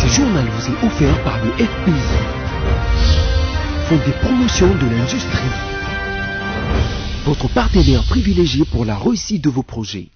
journal vous est offert par le FPI, Fonds de promotion de l'industrie, votre partenaire privilégié pour la réussite de vos projets.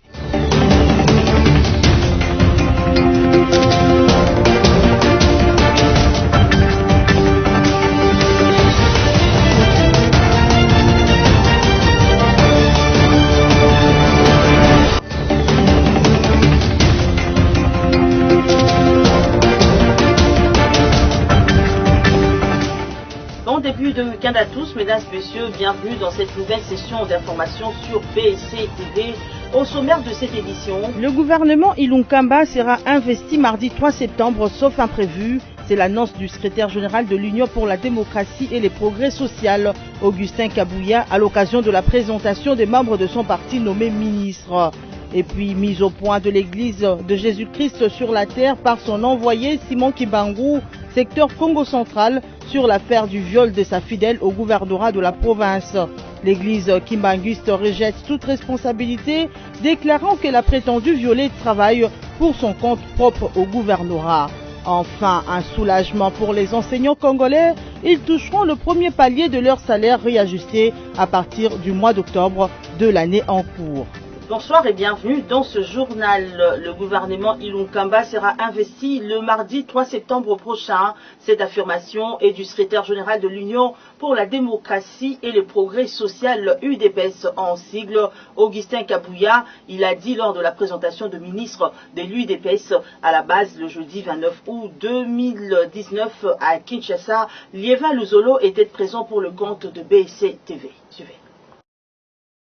Début de week-end à tous, mesdames et messieurs, bienvenue dans cette nouvelle session d'information sur BSC TV. Au sommaire de cette édition, le gouvernement Ilunkamba sera investi mardi 3 septembre, sauf imprévu. C'est l'annonce du secrétaire général de l'Union pour la démocratie et les progrès sociaux, Augustin Kabouya, à l'occasion de la présentation des membres de son parti nommés ministres. Et puis, mise au point de l'église de Jésus-Christ sur la terre par son envoyé Simon Kimbangu, secteur Congo central, sur l'affaire du viol de sa fidèle au gouvernorat de la province. L'église kimbanguiste rejette toute responsabilité, déclarant qu'elle a prétendu violer travail pour son compte propre au gouvernorat. Enfin, un soulagement pour les enseignants congolais, ils toucheront le premier palier de leur salaire réajusté à partir du mois d'octobre de l'année en cours. Bonsoir et bienvenue dans ce journal. Le gouvernement Ilunkamba sera investi le mardi 3 septembre prochain. Cette affirmation est du secrétaire général de l'Union pour la démocratie et le progrès social, UDPS en sigle, Augustin Kabouya. Il a dit lors de la présentation de ministre de l'UDPS à la base le jeudi 29 août 2019 à Kinshasa. Liévin Luzolo était présent pour le compte de BSC TV. Suivez.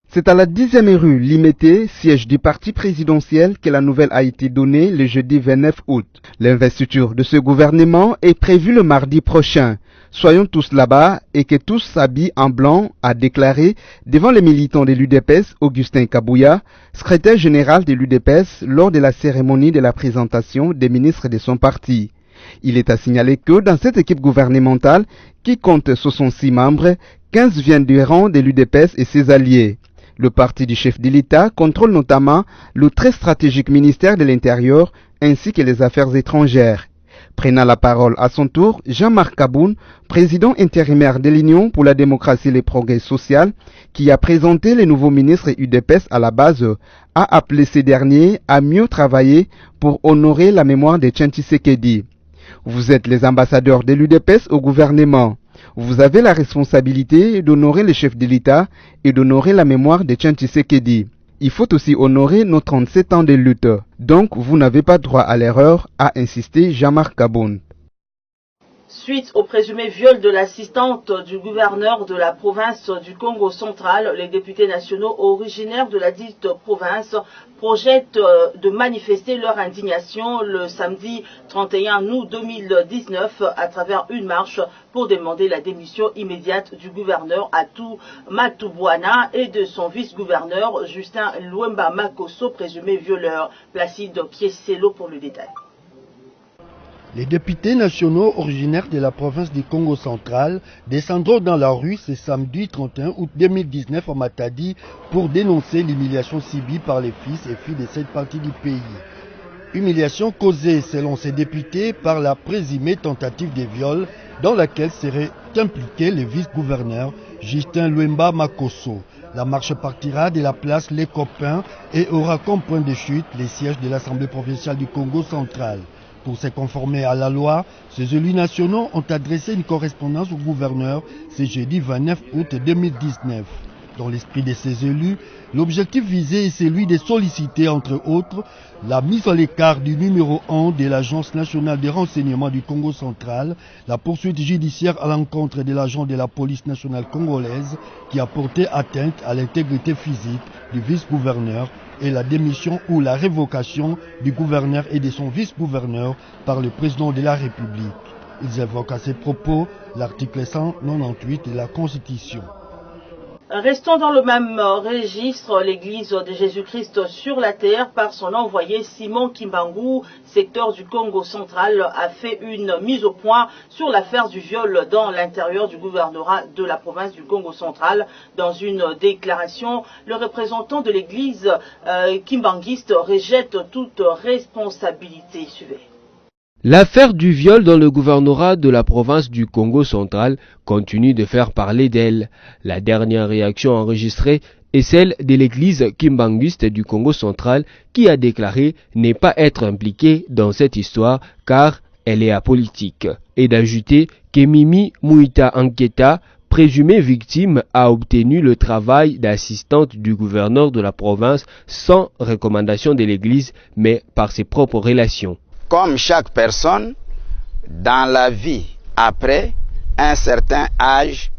C'est à la 10e rue Limité, siège du parti présidentiel, que la nouvelle a été donnée le jeudi 29 août. L'investiture de ce gouvernement est prévue le mardi prochain. Soyons tous là-bas et que tous s'habillent en blanc, a déclaré devant les militants de l'UDPS Augustin Kabouya, secrétaire général de l'UDPS, lors de la cérémonie de la présentation des ministres de son parti. Il est à signaler que dans cette équipe gouvernementale, qui compte 66 membres, 15 viennent du rang de l'UDPS et ses alliés. Le parti du chef de l'État contrôle notamment le très stratégique ministère de l'Intérieur ainsi que les affaires étrangères. Prenant la parole à son tour, Jean-Marc Kaboun, président intérimaire de l'Union pour la démocratie et les progrès sociaux, qui a présenté les nouveaux ministres UDPS à la base, a appelé ces derniers à mieux travailler pour honorer la mémoire de Tian Tshisekedi. Vous êtes les ambassadeurs de l'UDPS au gouvernement. Vous avez la responsabilité d'honorer les chefs de l'État et d'honorer la mémoire de Tian Tshisekedi. Il faut aussi honorer nos 37 ans de lutte. Donc, vous n'avez pas droit à l'erreur, a insisté Jean-Marc Kaboun. Suite au présumé viol de l'assistante du gouverneur de la province du Congo central, les députés nationaux originaires de la dite province projettent de manifester leur indignation le samedi 31 août 2019 à travers une marche pour demander la démission immédiate du gouverneur Atou Matubwana et de son vice-gouverneur Justin Luemba Makosso, présumé violeur. Placide Kieselo pour le détail. Les députés nationaux originaires de la province du Congo central descendront dans la rue ce samedi 31 août 2019 à Matadi pour dénoncer l'humiliation subie par les fils et filles de cette partie du pays. Humiliation causée, selon ces députés, par la présumée tentative de viol dans laquelle serait impliqué le vice-gouverneur Justin Luemba Makosso. La marche partira de la place Les Copains et aura comme point de chute les sièges de l'Assemblée provinciale du Congo central. Pour se conformer à la loi, ces élus nationaux ont adressé une correspondance au gouverneur ce jeudi 29 août 2019. Dans l'esprit de ces élus, l'objectif visé est celui de solliciter, entre autres, la mise à l'écart du numéro 1 de l'Agence nationale de renseignement du Congo central, la poursuite judiciaire à l'encontre de l'agent de la police nationale congolaise qui a porté atteinte à l'intégrité physique du vice-gouverneur et la démission ou la révocation du gouverneur et de son vice-gouverneur par le président de la République. Ils évoquent à ces propos l'article 198 de la Constitution. Restons dans le même registre, l'église de Jésus-Christ sur la terre, par son envoyé Simon Kimbangu, secteur du Congo central, a fait une mise au point sur l'affaire du viol dans l'intérieur du gouvernorat de la province du Congo central. Dans une déclaration, le représentant de l'église kimbanguiste rejette toute responsabilité. Suivez. L'affaire du viol dans le gouvernorat de la province du Congo central continue de faire parler d'elle. La dernière réaction enregistrée est celle de l'église kimbanguiste du Congo central qui a déclaré ne pas être impliquée dans cette histoire car elle est apolitique. Et d'ajouter que Mimi Mouita Anketa, présumée victime, a obtenu le travail d'assistante du gouverneur de la province sans recommandation de l'église mais par ses propres relations. Comme chaque personne, dans la vie, après un certain âge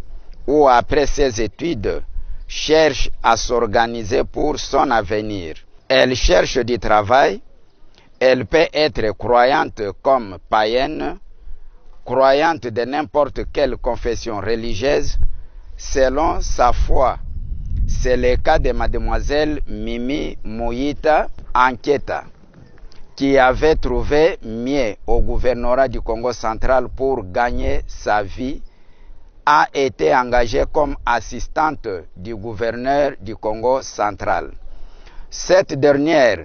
ou après ses études, cherche à s'organiser pour son avenir. Elle cherche du travail, elle peut être croyante comme païenne, croyante de n'importe quelle confession religieuse, selon sa foi. C'est le cas de mademoiselle Mimi Mouita Anketa, qui avait trouvé mieux au gouvernorat du Congo central pour gagner sa vie, a été engagée comme assistante du gouverneur du Congo central. Cette dernière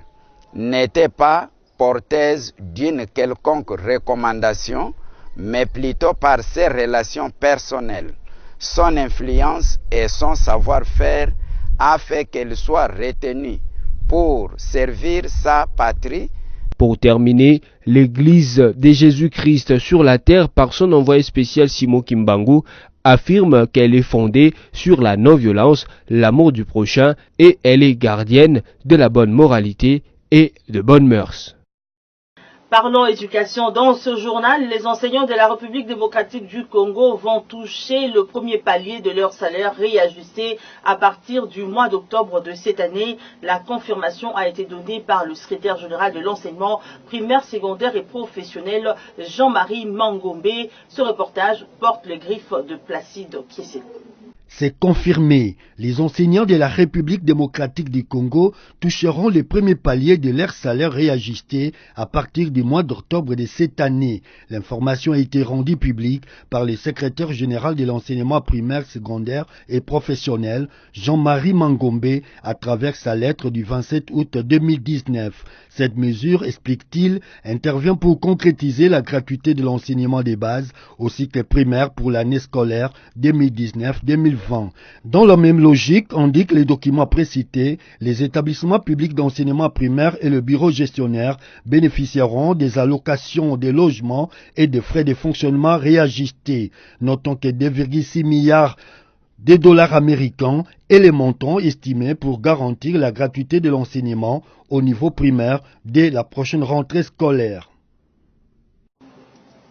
n'était pas porteuse d'une quelconque recommandation, mais plutôt par ses relations personnelles, son influence et son savoir-faire a fait qu'elle soit retenue pour servir sa patrie. Pour terminer, l'Église de Jésus-Christ sur la terre par son envoyé spécial Simon Kimbangu affirme qu'elle est fondée sur la non-violence, l'amour du prochain et elle est gardienne de la bonne moralité et de bonnes mœurs. Parlons éducation. Dans ce journal, les enseignants de la République démocratique du Congo vont toucher le premier palier de leur salaire réajusté à partir du mois d'octobre de cette année. La confirmation a été donnée par le secrétaire général de l'enseignement primaire, secondaire et professionnel, Jean-Marie Mangombe. Ce reportage porte les griffes de Placide Kiesé. C'est confirmé. Les enseignants de la République démocratique du Congo toucheront les premiers paliers de leur salaire réajusté à partir du mois d'octobre de cette année. L'information a été rendue publique par le secrétaire général de l'enseignement primaire, secondaire et professionnel, Jean-Marie Mangombe, à travers sa lettre du 27 août 2019. Cette mesure, explique-t-il, intervient pour concrétiser la gratuité de l'enseignement des bases au cycle primaire pour l'année scolaire 2019-2020. Dans la même logique, indique les documents précités, les établissements publics d'enseignement primaire et le bureau gestionnaire bénéficieront des allocations des logements et des frais de fonctionnement réajustés. Notons que 2,6 milliards de dollars américains et les montants estimés pour garantir la gratuité de l'enseignement au niveau primaire dès la prochaine rentrée scolaire.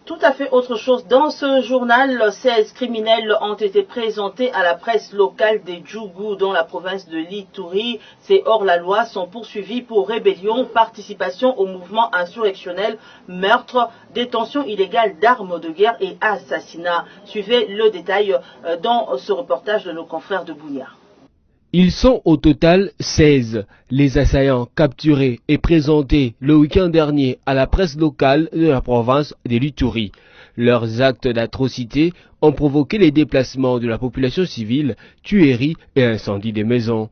Tout à fait autre chose. Dans ce journal, 16 criminels ont été présentés à la presse locale des Djougou dans la province de l'Ituri. Ces hors-la-loi sont poursuivis pour rébellion, participation au mouvement insurrectionnel, meurtre, détention illégale d'armes de guerre et assassinat. Suivez le détail dans ce reportage de nos confrères de Bounia. Ils sont au total 16, les assaillants capturés et présentés le week-end dernier à la presse locale de la province de l'Ituri. Leurs actes d'atrocité ont provoqué les déplacements de la population civile, tueries et incendies des maisons.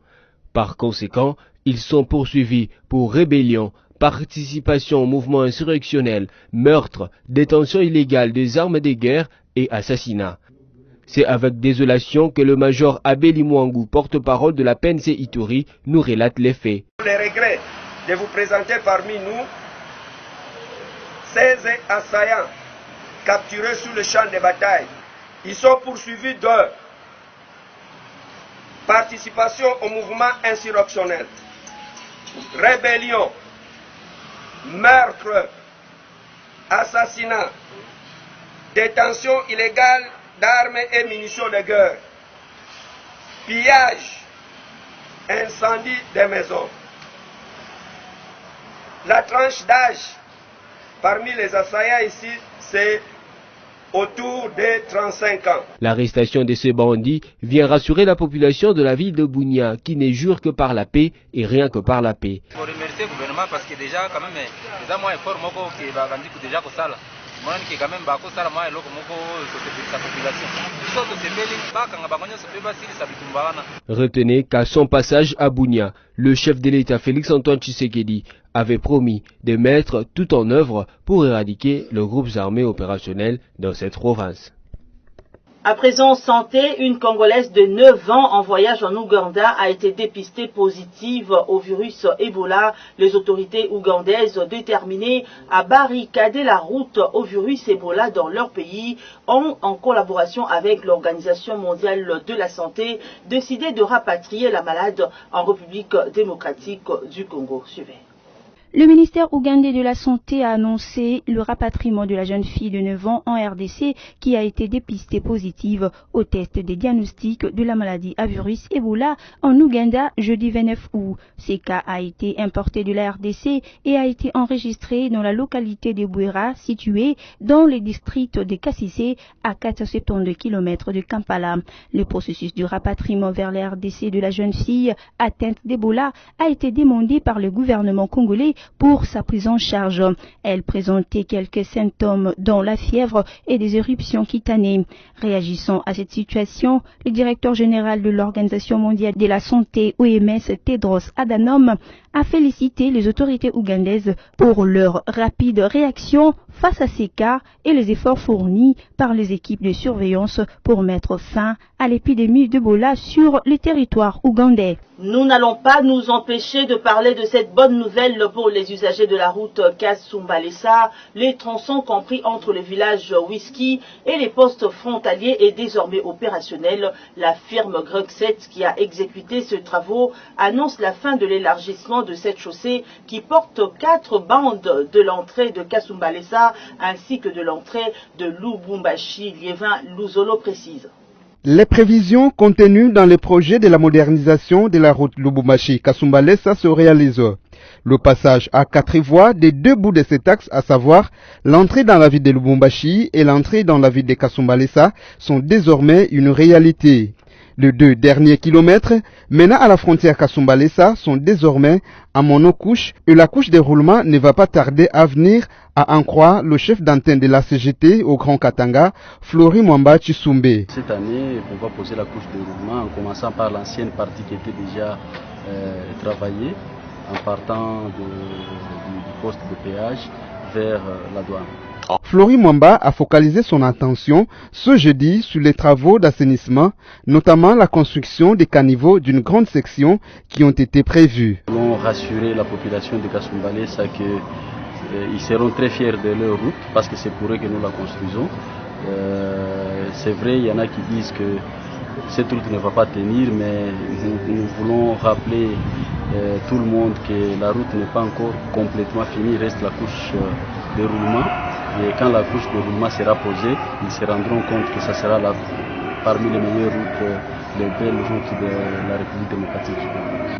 Par conséquent, ils sont poursuivis pour rébellion, participation au mouvement insurrectionnel, meurtre, détention illégale des armes de guerre et assassinat. C'est avec désolation que le major Abeli Mouangou, porte-parole de la PNC Ituri, nous relate les faits. Le regret de vous présenter parmi nous 16 assaillants capturés sur le champ de bataille. Ils sont poursuivis de participation au mouvement insurrectionnel, rébellion, meurtre, assassinat, détention illégale d'armes et munitions de guerre, pillage, incendie des maisons. La tranche d'âge parmi les assaillants ici, c'est autour de 35 ans. L'arrestation de ces bandits vient rassurer la population de la ville de Bounia qui ne jure que par la paix et rien que par la paix. Pour remercier le gouvernement parce que déjà quand même les moyens forts qui va déjà pour ça là. Retenez qu'à son passage à Bunia, le chef de l'État Félix-Antoine Tshisekedi avait promis de mettre tout en œuvre pour éradiquer les groupes armés opérationnels dans cette province. À présent, santé, une Congolaise de 9 ans en voyage en Ouganda a été dépistée positive au virus Ebola. Les autorités ougandaises déterminées à barricader la route au virus Ebola dans leur pays ont, en collaboration avec l'Organisation mondiale de la santé, décidé de rapatrier la malade en République démocratique du Congo. Suivez. Le ministère ougandais de la Santé a annoncé le rapatriement de la jeune fille de 9 ans en RDC qui a été dépistée positive au test des diagnostics de la maladie à virus Ebola en Ouganda jeudi 29 août. Ce cas a été importé de la RDC et a été enregistré dans la localité de Bouera, située dans le district de Kassissé à 472 km de Kampala. Le processus du rapatriement vers la RDC de la jeune fille atteinte d'Ebola a été demandé par le gouvernement congolais pour sa prise en charge. Elle présentait quelques symptômes dont la fièvre et des éruptions cutanées. Réagissant à cette situation, le directeur général de l'Organisation mondiale de la santé OMS, Tedros Adhanom, a félicité les autorités ougandaises pour leur rapide réaction face à ces cas et les efforts fournis par les équipes de surveillance pour mettre fin à l'épidémie d'Ebola sur le territoire ougandais. Nous n'allons pas nous empêcher de parler de cette bonne nouvelle pour les usagers de la route Kasumbalesa. Les tronçons compris entre le village Whisky et les postes frontaliers est désormais opérationnel. La firme Gruxet qui a exécuté ce travaux annonce la fin de l'élargissement de cette chaussée qui porte 4 bandes de l'entrée de Kasumbalesa ainsi que de l'entrée de Lubumbashi. Liévin Luzolo précise. Les prévisions contenues dans les projets de la modernisation de la route Lubumbashi-Kasumbalesa se réalisent. Le passage à 4 voies des 2 bouts de cet axe, à savoir l'entrée dans la ville de Lubumbashi et l'entrée dans la ville de Kasumbalesa, sont désormais une réalité. Les 2 derniers kilomètres menant à la frontière Kasumbalesa sont désormais en monocouche et la couche de roulement ne va pas tarder à venir, à en croire le chef d'antenne de la CGT au Grand Katanga, Flori Mwamba Chisumbe. Cette année, on va poser la couche de roulement en commençant par l'ancienne partie qui était déjà travaillée, en partant du poste de péage vers la douane. Flori Mwamba a focalisé son attention ce jeudi sur les travaux d'assainissement, notamment la construction des caniveaux d'une grande section qui ont été prévus. Nous voulons rassurer la population de Kasumbalesa qu'ils seront très fiers de leur route parce que c'est pour eux que nous la construisons. C'est vrai, il y en a qui disent que cette route ne va pas tenir, mais nous voulons rappeler tout le monde que la route n'est pas encore complètement finie, il reste la couche de roulement. Et quand la couche de roulement sera posée, ils se rendront compte que ça sera parmi les meilleures routes, les belles routes de la République démocratique.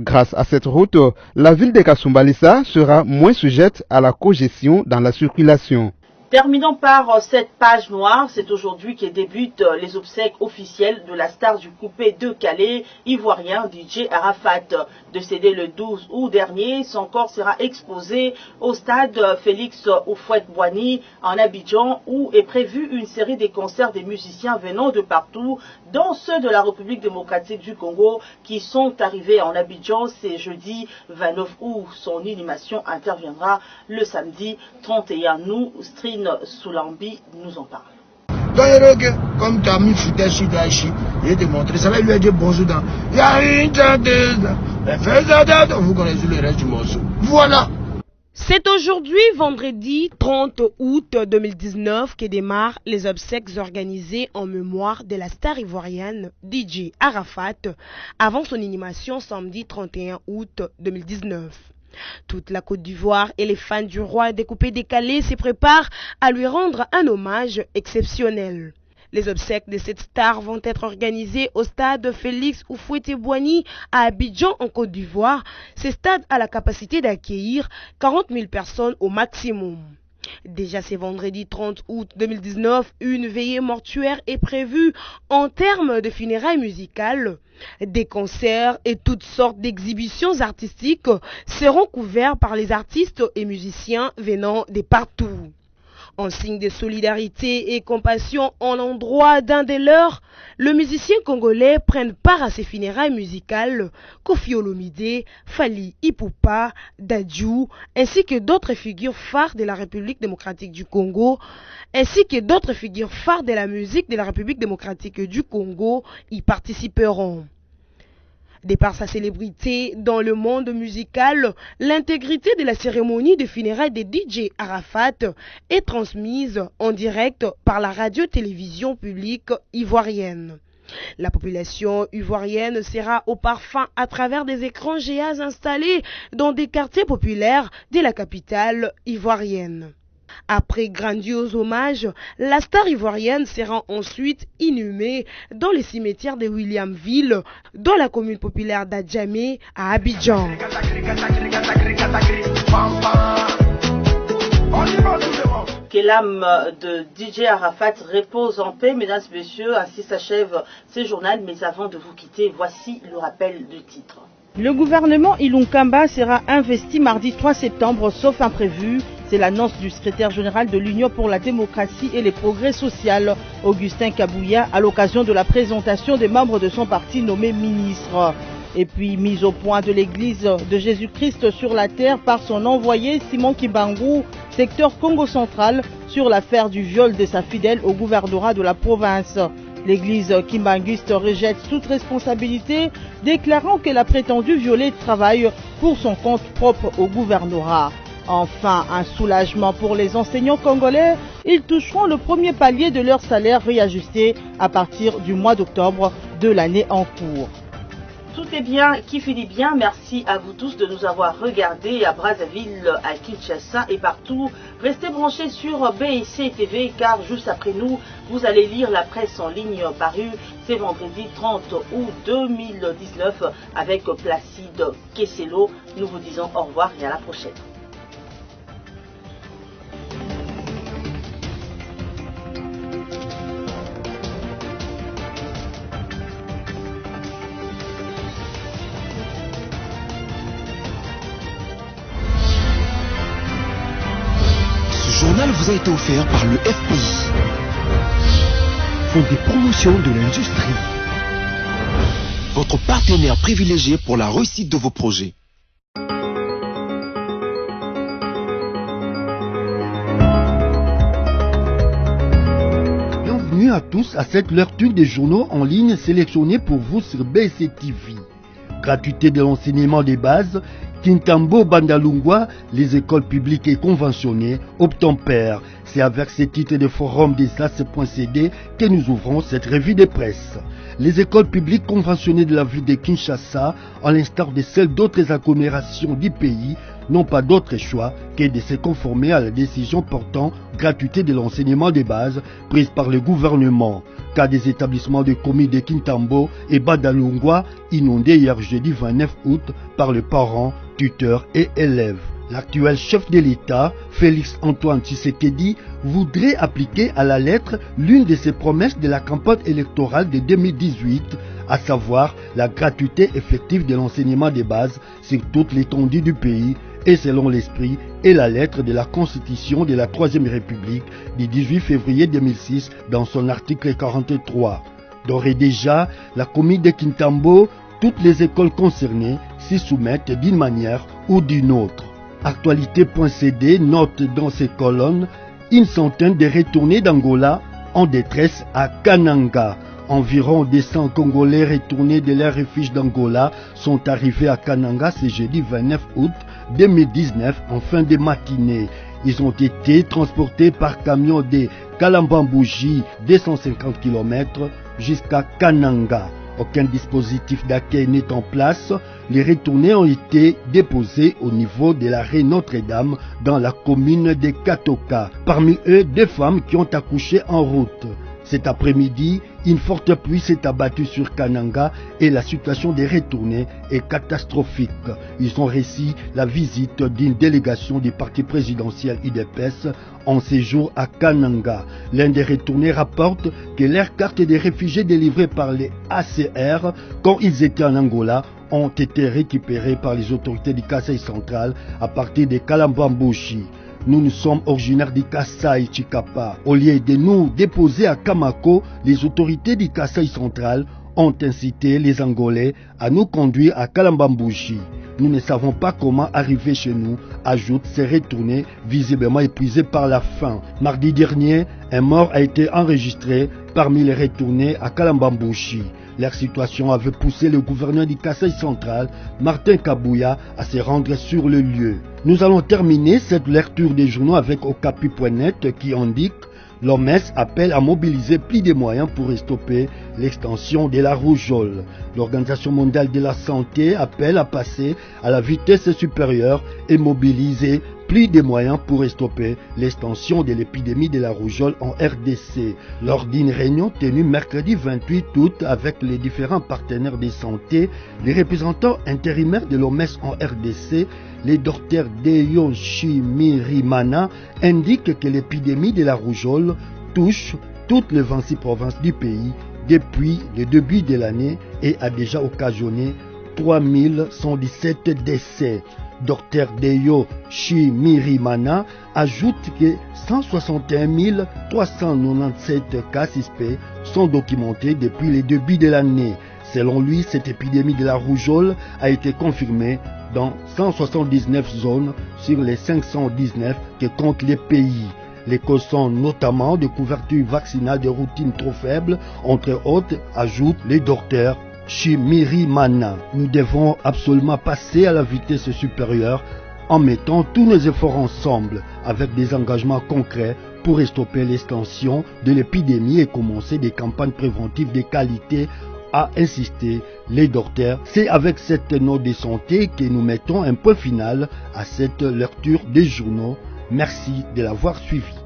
Grâce à cette route, la ville de Kasumbalesa sera moins sujette à la cogestion dans la circulation. Terminons par cette page noire. C'est aujourd'hui que débutent les obsèques officielles de la star du coupé de Calais, ivoirien DJ Arafat. Décédé le 12 août dernier, son corps sera exposé au stade Félix Houphouët-Boigny en Abidjan, où est prévue une série de concerts des musiciens venant de partout, dont ceux de la République démocratique du Congo qui sont arrivés en Abidjan. C'est jeudi 29 août. Son inhumation interviendra le samedi 31 août. Soulambi nous en parle. Comme tu as mis foutu sur Daïchi, il te montrer, ça va lui dire bonjour dans. Il y a une tendance, vous connaissez le reste du morceau. Voilà. C'est aujourd'hui, vendredi 30 août 2019, que démarrent les obsèques organisées en mémoire de la star ivoirienne DJ Arafat avant son inhumation samedi 31 août 2019. Toute la Côte d'Ivoire et les fans du roi découpé décalé se préparent à lui rendre un hommage exceptionnel. Les obsèques de cette star vont être organisées au stade Félix Houphouët-Boigny à Abidjan en Côte d'Ivoire. Ce stade a la capacité d'accueillir 40 000 personnes au maximum. Déjà ce vendredi 30 août 2019, une veillée mortuaire est prévue en termes de funérailles musicales. Des concerts et toutes sortes d'exhibitions artistiques seront couverts par les artistes et musiciens venant de partout. En signe de solidarité et compassion en l'endroit d'un des leurs, le musicien congolais prenne part à ses funérailles musicales, Koffi Olomide, Fally Ipupa, Dadju, ainsi que d'autres figures phares de la République démocratique du Congo, ainsi que d'autres figures phares de la musique de la République démocratique du Congo y participeront. De par sa célébrité dans le monde musical, l'intégrité de la cérémonie de funérailles de DJ Arafat est transmise en direct par la radio-télévision publique ivoirienne. La population ivoirienne sera au parfum à travers des écrans géants installés dans des quartiers populaires de la capitale ivoirienne. Après grandiose hommage, la star ivoirienne sera ensuite inhumée dans le cimetière de Williamville, dans la commune populaire d'Adjamé, à Abidjan. Que l'âme de DJ Arafat repose en paix, mesdames et messieurs, ainsi s'achève ce journal, mais avant de vous quitter, voici le rappel du titre. Le gouvernement Ilunkamba sera investi mardi 3 septembre, sauf imprévu. C'est l'annonce du secrétaire général de l'Union pour la démocratie et les progrès sociaux, Augustin Kabouya, à l'occasion de la présentation des membres de son parti nommés ministres. Et puis, mise au point de l'église de Jésus-Christ sur la terre par son envoyé Simon Kimbangu, secteur Congo central, sur l'affaire du viol de sa fidèle au gouvernorat de la province. L'église kimbanguiste rejette toute responsabilité, déclarant qu'elle a prétendu violer travail pour son compte propre au gouvernorat. Enfin, un soulagement pour les enseignants congolais, ils toucheront le premier palier de leur salaire réajusté à partir du mois d'octobre de l'année en cours. Tout est bien, qui finit bien. Merci à vous tous de nous avoir regardés à Brazzaville, à Kinshasa et partout. Restez branchés sur BIC TV car juste après nous, vous allez lire la presse en ligne parue. C'est vendredi 30 août 2019 avec Placide Kesselo. Nous vous disons au revoir et à la prochaine. Ce journal vous a été offert par le FPI, Fonds des promotions de l'industrie, votre partenaire privilégié pour la réussite de vos projets. Bienvenue à tous à cette lecture des journaux en ligne sélectionnés pour vous sur BC TV. Gratuité de l'enseignement des bases, Kintambo Bandalungwa, les écoles publiques et conventionnées obtempèrent. C'est avec ce titre de forum des SAS.cd que nous ouvrons cette revue de presse. Les écoles publiques conventionnées de la ville de Kinshasa, à l'instar de celles d'autres agglomérations du pays, n'ont pas d'autre choix que de se conformer à la décision portant gratuité de l'enseignement des bases prise par le gouvernement. Cas des établissements de commis de Kintambo et Bandalungwa inondés hier jeudi 29 août par les parents, tuteurs et élèves. L'actuel chef de l'État, Félix Antoine Tshisekedi, voudrait appliquer à la lettre l'une de ses promesses de la campagne électorale de 2018, à savoir la gratuité effective de l'enseignement des bases sur toute l'étendue du pays et selon l'esprit et la lettre de la Constitution de la Troisième République du 18 février 2006 dans son article 43. D'ores et déjà, la commune de Kintambo, toutes les écoles concernées s'y soumettent d'une manière ou d'une autre. Actualité.cd note dans ses colonnes une centaine de retournés d'Angola en détresse à Kananga. Environ 200 Congolais retournés de leur refuge d'Angola sont arrivés à Kananga ce jeudi 29 août 2019 en fin de matinée. Ils ont été transportés par camion de Kalambambouji 250 km jusqu'à Kananga. Aucun dispositif d'accueil n'est en place. Les retournés ont été déposés au niveau de l'arrêt Notre-Dame dans la commune de Katoka. Parmi eux, 2 femmes qui ont accouché en route. Cet après-midi, une forte pluie s'est abattue sur Kananga et la situation des retournés est catastrophique. Ils ont réussi la visite d'une délégation du parti présidentiel UDPS en séjour à Kananga. L'un des retournés rapporte que leurs cartes des réfugiés délivrées par les ACR quand ils étaient en Angola ont été récupérées par les autorités du Kasaï central à partir de Kalambambouchi. Nous sommes originaires du Kasaï Chikapa. Au lieu de nous déposer à Kamako, les autorités du Kasaï central ont incité les Angolais à nous conduire à Kalambambouchi. Nous ne savons pas comment arriver chez nous, ajoute ces retournés visiblement épuisés par la faim. Mardi dernier, un mort a été enregistré parmi les retournés à Kalambambouchi. Leur situation avait poussé le gouverneur du Kasaï central, Martin Kabouya, à se rendre sur le lieu. Nous allons terminer cette lecture des journaux avec Okapi.net qui indique: l'OMS appelle à mobiliser plus de moyens pour stopper l'extension de la rougeole. L'Organisation mondiale de la santé appelle à passer à la vitesse supérieure et mobiliser plus de moyens pour stopper l'extension de l'épidémie de la rougeole en RDC. Lors d'une réunion tenue mercredi 28 août avec les différents partenaires de santé, les représentants intérimaires de l'OMS en RDC, les docteurs Deyo Shimirimana, indiquent que l'épidémie de la rougeole touche toutes les 26 provinces du pays depuis le début de l'année et a déjà occasionné 3117 décès. Dr Deyo Shimirimana ajoute que 161 397 cas suspects sont documentés depuis le début de l'année. Selon lui, cette épidémie de la rougeole a été confirmée dans 179 zones sur les 519 que compte les pays. Les causes sont notamment de couverture vaccinale de routine trop faible, entre autres, ajoute les docteurs Shimirimana. Nous devons absolument passer à la vitesse supérieure en mettant tous nos efforts ensemble avec des engagements concrets pour stopper l'extension de l'épidémie et commencer des campagnes préventives de qualité, a insisté les docteurs. C'est avec cette note de santé que nous mettons un point final à cette lecture des journaux. Merci de l'avoir suivi.